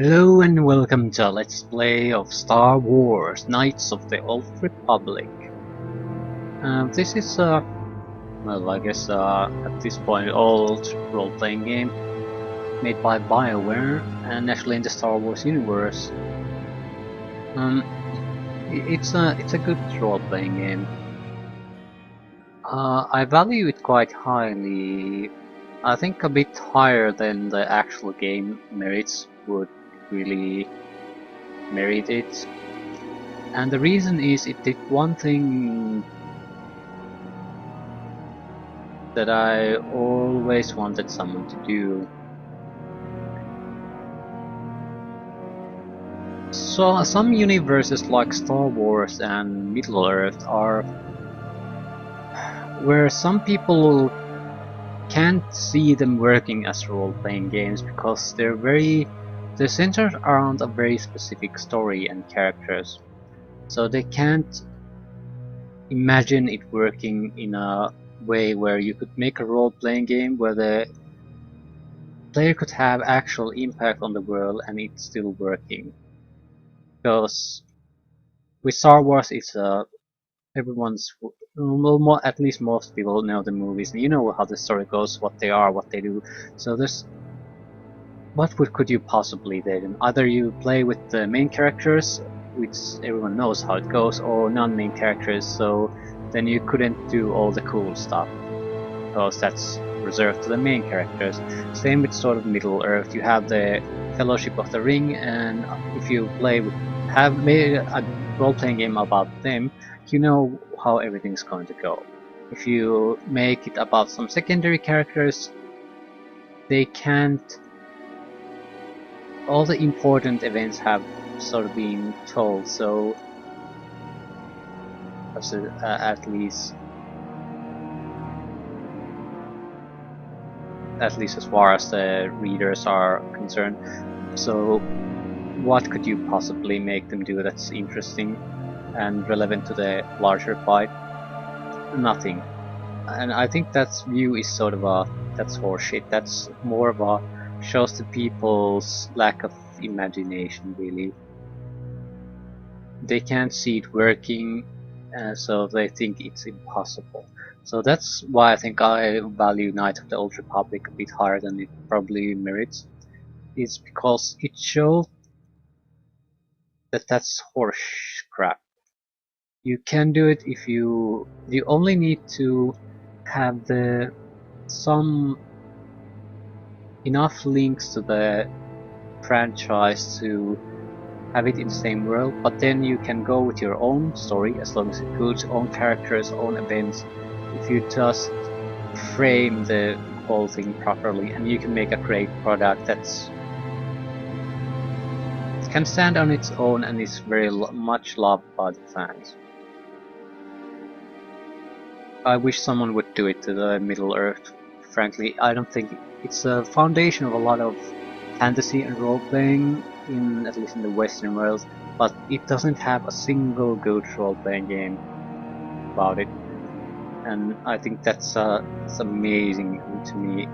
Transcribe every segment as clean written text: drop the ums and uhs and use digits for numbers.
Hello and welcome to Let's Play of Star Wars Knights of the Old Republic. This is well, I guess at this point old role-playing game made by BioWare and actually in the Star Wars universe. It's a good role-playing game. I value it quite highly. I think a bit higher than the actual game merits would really merit it. And the reason is it did one thing that I always wanted someone to do. So some universes like Star Wars and Middle-earth are where some people can't see them working as role-playing games because they're centered around a very specific story and characters. So they can't imagine it working in a way where you could make a role-playing game where the player could have actual impact on the world and it's still working. Because with Star Wars, it's everyone's well, at least most people know the movies. You know how the story goes, what they are, what they do. So there's could you possibly do? Either you play with the main characters, which everyone knows how it goes, or non-main characters. So then you couldn't do all the cool stuff because that's reserved to the main characters. Same with sort of Middle-earth. You have the Fellowship of the Ring, and if you have made a role-playing game about them, you know how everything's going to go. If you make it about some secondary characters, they can't. All the important events have sort of been told, so at least as far as the readers are concerned. So what could you possibly make them do that's interesting and relevant to the larger fight? Nothing. And I think that view is sort of that's horseshit. That's more of a shows the people's lack of imagination, really. They can't see it working, so they think it's impossible. So that's why I think I value Knights of the Old Republic a bit higher than it probably merits. It's because it shows that that's horse crap. You can do it if you only need to have some enough links to the franchise to have it in the same world, but then you can go with your own story as long as it includes own characters, own events. If you just frame the whole thing properly, and you can make a great product that's can stand on its own and is very much loved by the fans. I wish someone would do it to the Middle-earth. Frankly, I don't think it's a foundation of a lot of fantasy and role-playing, at least in the Western world, but it doesn't have a single good role-playing game about it, and I think that's amazing to me.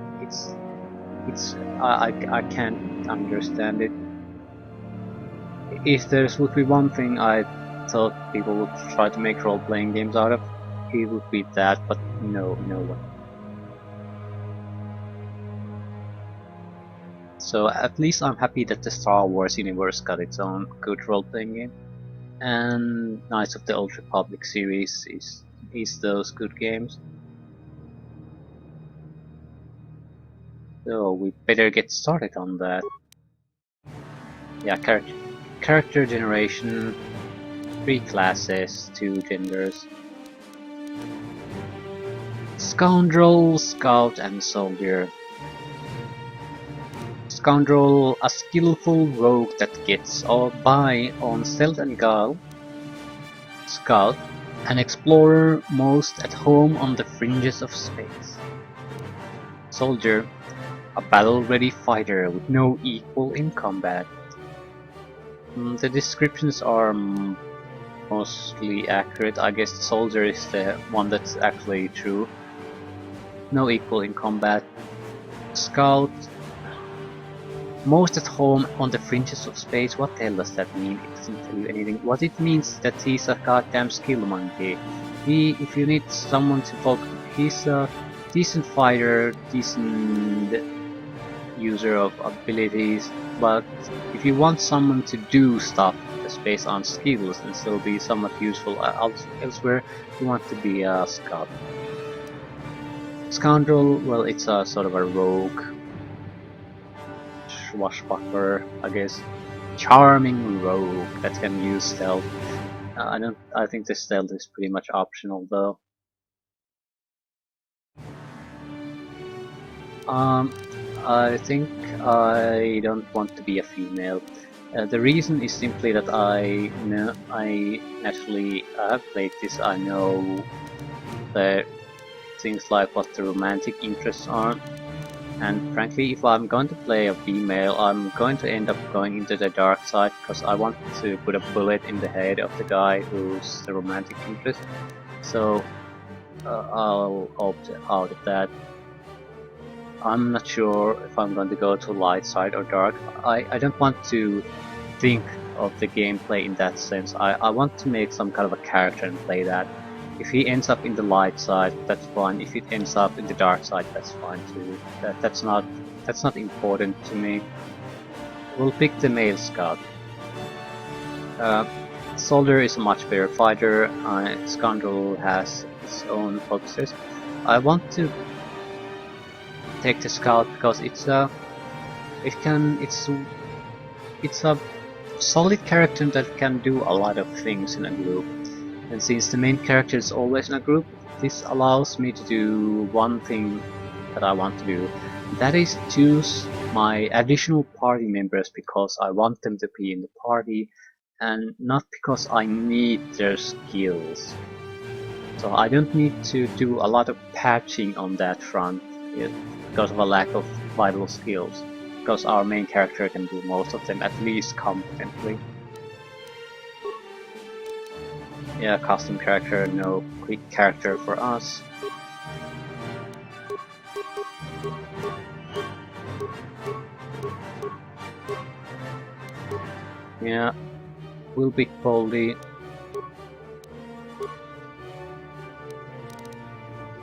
I can't understand it. If there would be one thing I thought people would try to make role-playing games out of, it would be that, but no one. So at least I'm happy that the Star Wars universe got its own good role-playing game, and Knights of the Old Republic series is those good games. So we better get started on that. Yeah, character generation, 3 classes, 2 genders. Scoundrel, Scout, and Soldier. Scoundrel, a skillful rogue that gets by on stealth and guile. Scout, an explorer most at home on the fringes of space. Soldier, a battle-ready fighter with no equal in combat. The descriptions are mostly accurate. I guess the soldier is the one that's actually true. No equal in combat. Scout, most at home on the fringes of space. What the hell does that mean? It doesn't tell you anything. What it means is that he's a goddamn skill monkey. If you need someone to focus, he's a decent fighter, decent user of abilities, but if you want someone to do stuff that's based on skills and still be somewhat useful elsewhere, you want to be a scout. Scoundrel, well, it's a sort of a rogue swashbuckler, I guess. Charming rogue that can use stealth. I think the stealth is pretty much optional though. Um, I think I don't want to be a female. The reason is simply that I naturally have played this. I know the things like what the romantic interests are, and frankly, if I'm going to play a female, I'm going to end up going into the dark side because I want to put a bullet in the head of the guy who's the romantic interest. So I'll opt out of that. I'm not sure if I'm going to go to light side or dark. I don't want to think of the gameplay in that sense. I want to make some kind of a character and play that. If he ends up in the light side, that's fine. If it ends up in the dark side, that's fine too. That's not important to me. We'll pick the male scout. Soldier is a much better fighter. Scoundrel has its own focuses. I want to take the scout because it's a solid character that can do a lot of things in a group. And since the main character is always in a group, this allows me to do one thing that I want to do. That is choose my additional party members because I want them to be in the party and not because I need their skills. So I don't need to do a lot of patching on that front because of a lack of vital skills, because our main character can do most of them at least competently. Yeah, custom character, no quick character for us. Yeah, we'll pick Baldy.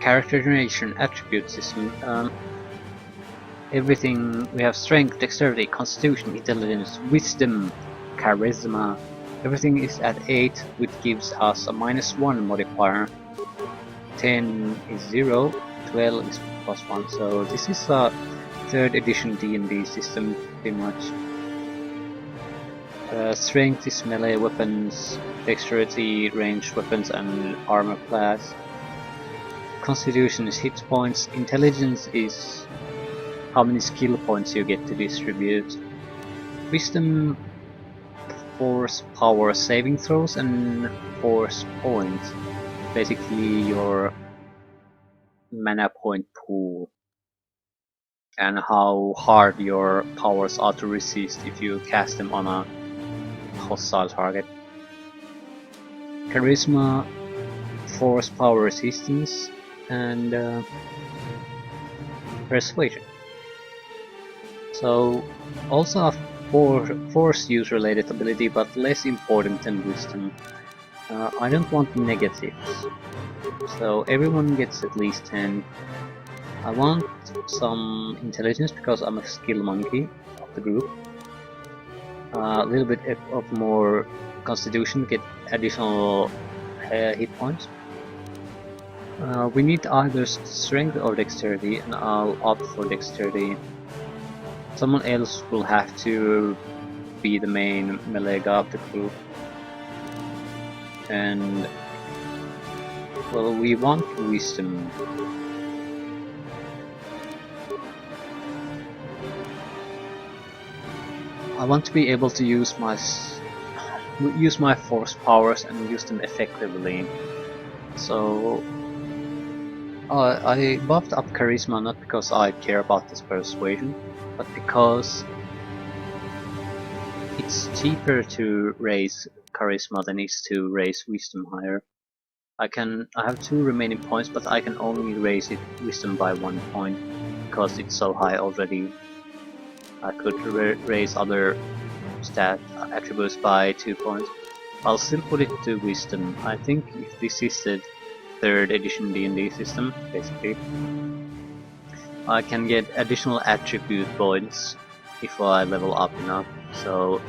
Character generation attribute system. Everything we have: strength, dexterity, constitution, intelligence, wisdom, charisma. Everything is at 8, which gives us a -1 modifier. 10 is 0, 12 is +1. So this is a 3rd edition D&D system, pretty much. Strength is melee weapons, dexterity, ranged weapons, and armor class. Constitution is hit points. Intelligence is how many skill points you get to distribute. Wisdom, force, power, saving throws, and force points. Basically your mana point pool and how hard your powers are to resist if you cast them on a hostile target. Charisma, force, power, resistance, and persuasion. So also a force use related ability, but less important than wisdom. I don't want negatives, so everyone gets at least 10. I want some intelligence because I'm a skill monkey of the group. A little bit of more constitution, get additional hit points. We need either strength or dexterity, and I'll opt for dexterity. Someone else will have to be the main melee guy of the group. And well, we want wisdom. I want to be able to use my force powers and use them effectively. So I buffed up charisma not because I care about this persuasion, but because it's cheaper to raise charisma than it is to raise wisdom higher. I have 2 remaining points, but I can only raise wisdom by 1 point because it's so high already. I could raise other stat attributes by 2 points. I'll still put it to wisdom. I think if this is the 3rd edition D&D system, basically, I can get additional attribute points if I level up enough. So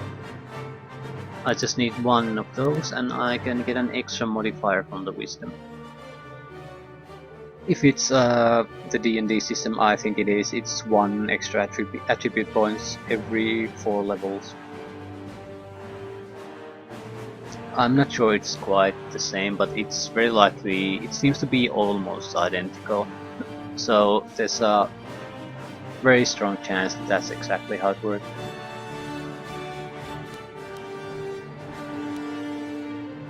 I just need one of those and I can get an extra modifier from the wisdom. If it's the D&D system, I think it is. It's 1 extra attribute points every 4 levels. I'm not sure it's quite the same, but it's very likely, it seems to be almost identical. So there's a very strong chance that that's exactly how it works.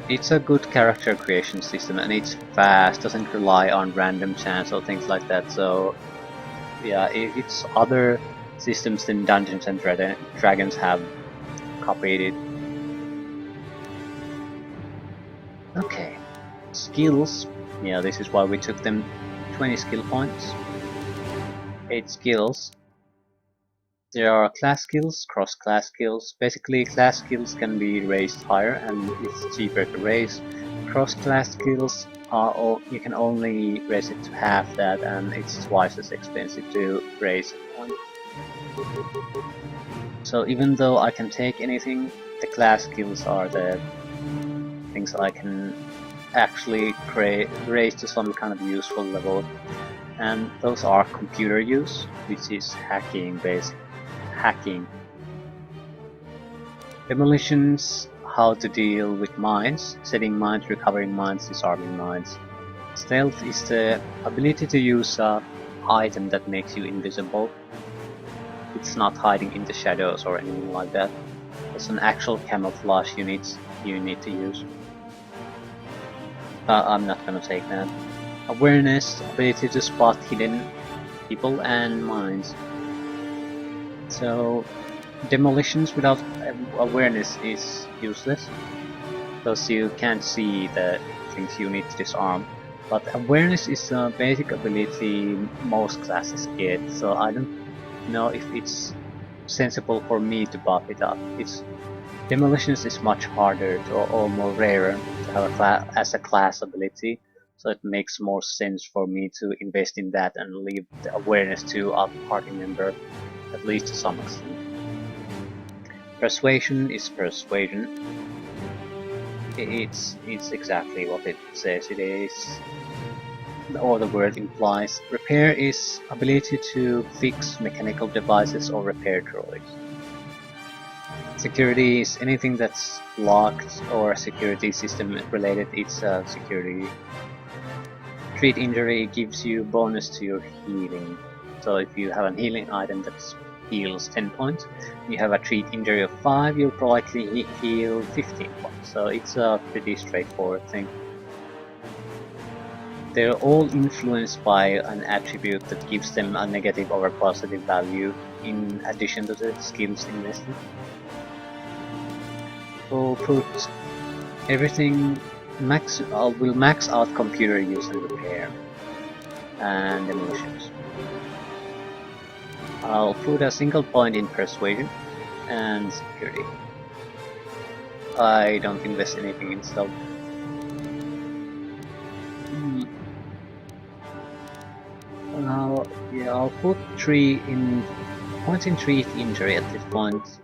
It's a good character creation system and it's fast, doesn't rely on random chance or things like that, so yeah, it's other systems than Dungeons and Dragons have copied it. Okay, skills. Yeah, this is why we took them 20 skill points. 8 skills. There are class skills, cross-class skills. Basically, class skills can be raised higher and it's cheaper to raise. Cross-class skills are you can only raise it to half that and it's twice as expensive to raise one. So even though I can take anything, the class skills are the things I can actually raise to some kind of useful level. And those are computer use, which is hacking based. Hacking. Demolitions, how to deal with mines, setting mines, recovering mines, disarming mines. Stealth is the ability to use an item that makes you invisible. It's not hiding in the shadows or anything like that. It's an actual camouflage you need to use. I'm not gonna take that. Awareness, ability to spot hidden people and mines. So demolitions without awareness is useless, because you can't see the things you need to disarm. But awareness is a basic ability most classes get, so I don't know if it's sensible for me to buff it up. Demolitions is much harder or more rarer to have as a class ability, so it makes more sense for me to invest in that and leave the awareness to a party member, at least to some extent. Persuasion is persuasion. It's exactly what it says it is, or the word implies. Repair is ability to fix mechanical devices or repair droids. Security is anything that's locked or security system related. It's a security. Treat injury gives you bonus to your healing. So if you have a healing item that heals 10 points, you have a treat injury of 5, you'll probably heal 15 points. So it's a pretty straightforward thing. They're all influenced by an attribute that gives them a negative or a positive value in addition to the skills invested. We'll put everything will max out computer use and repair and demolitions. I'll put a single point in persuasion and security. I don't invest anything in stealth. Now, yeah, I'll put 3 points in treat injury at this point.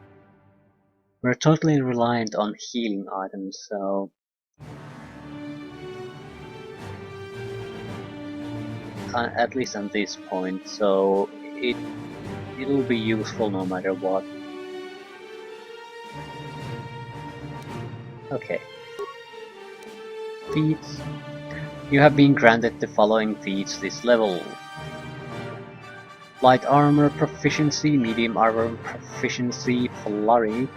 We're totally reliant on healing items, so at least at this point, so it'll be useful no matter what. Okay. Feats. You have been granted the following feats this level. Light armor proficiency, medium armor proficiency, flurry,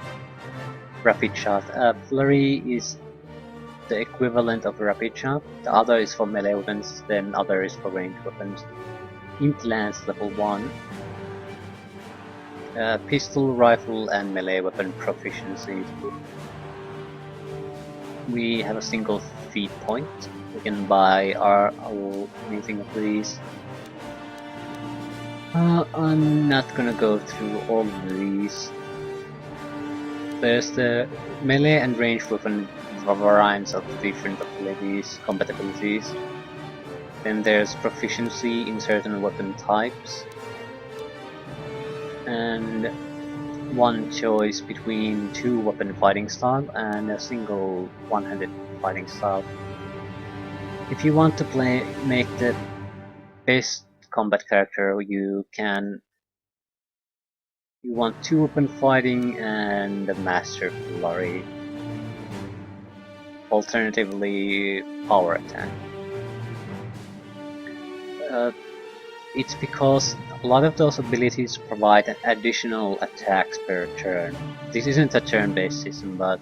rapid shot. Flurry is the equivalent of rapid shot. The other is for melee weapons, then other is for ranged weapons. Int lance level 1. Pistol, rifle, and melee weapon proficiency. We have a single feat point. We can buy anything of these. I'm not gonna go through all of these. There's the melee and range weapon variants of different abilities, compatibilities. Then there's proficiency in certain weapon types. And one choice between two weapon fighting style and a single one-handed fighting style. If you want to make the best combat character, you want two weapon fighting and a master flurry. Alternatively, power attack. Uh, it's because a lot of those abilities provide additional attacks per turn. This isn't a turn-based system, but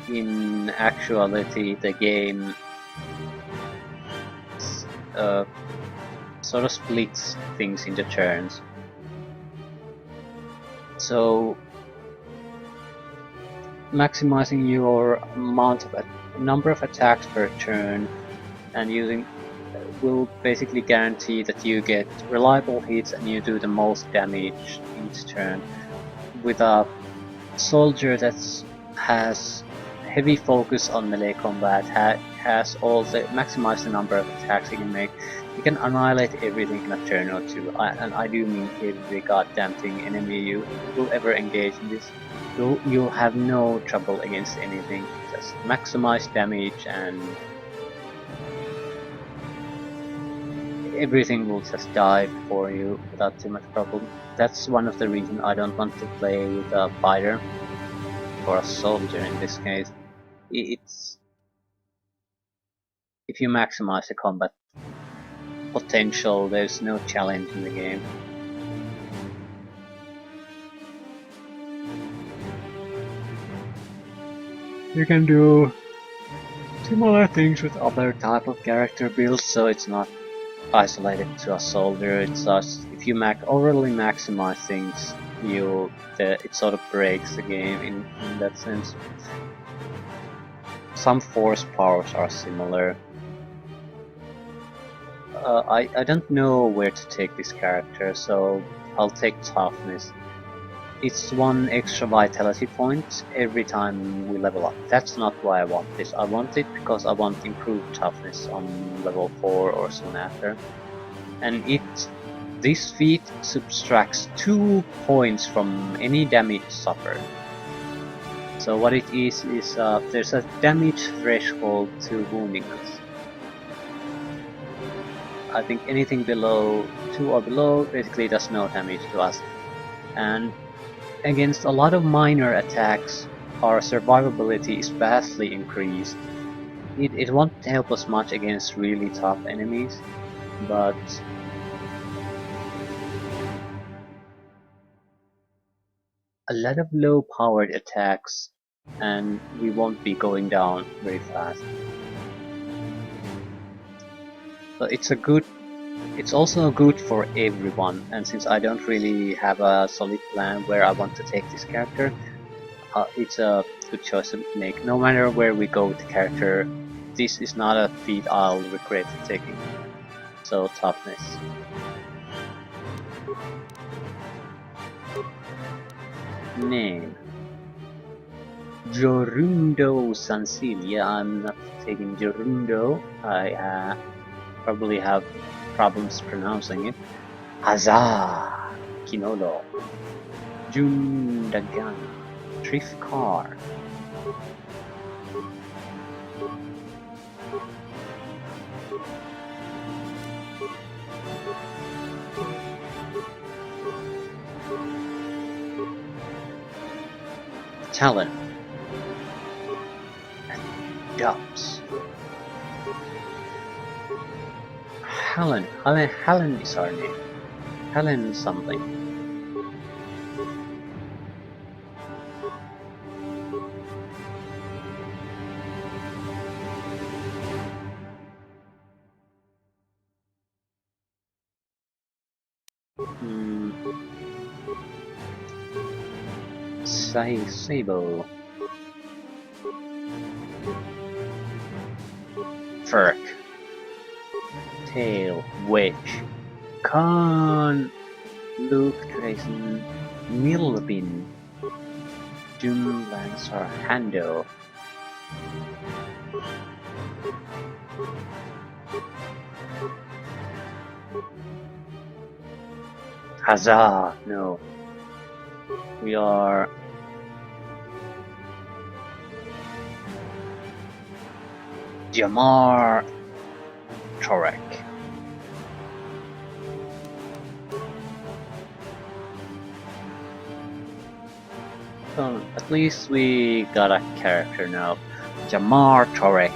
in actuality the game uh, sort of splits things into turns. So maximizing your number of attacks per turn and using will basically guarantee that you get reliable hits and you do the most damage each turn. With a soldier that has heavy focus on melee combat, has all the maximize the number of attacks he can make, you can annihilate everything in a turn or two. And I do mean every goddamn thing enemy you will ever engage in this. You'll have no trouble against anything. Just maximize damage and everything will just die for you without too much problem. That's one of the reasons I don't want to play with a fighter or a soldier in this case. It's if you maximize the combat potential, there's no challenge in the game. You can do similar things with other type of character builds, so it's not isolated to a soldier. It's just if you overly maximize things, it sort of breaks the game in that sense. Some force powers are similar. I don't know where to take this character, so I'll take toughness. It's one extra vitality point every time we level up. That's not why I want this. I want it because I want improved toughness on level 4 or soon after. And this feat subtracts 2 points from any damage suffered. So what it is there's a damage threshold to woundingness. I think anything below 2 or below basically does no damage to us. And against a lot of minor attacks, our survivability is vastly increased. It won't help us much against really tough enemies, but a lot of low-powered attacks and we won't be going down very fast. But it's also good for everyone, and since I don't really have a solid plan where I want to take this character, it's a good choice to make. No matter where we go with the character, this is not a feat I'll regret taking. So toughness. Name. Jorundo Sansilia. I'm not taking Jorundo. I probably have problems pronouncing it. Hazah Kinolo. Jundagan. Trifkar. Talon. Dubs. Helen is our name. Helen something. Sable. Furk. Tail. Wedge. Con. Luke, Jason, Milvin, Jim, Lancer, Hando. Huzzah! No. We are... Jamar Torek. So at least we got a character now. Jamar Torek,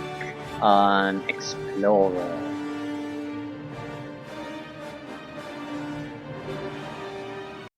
an explorer.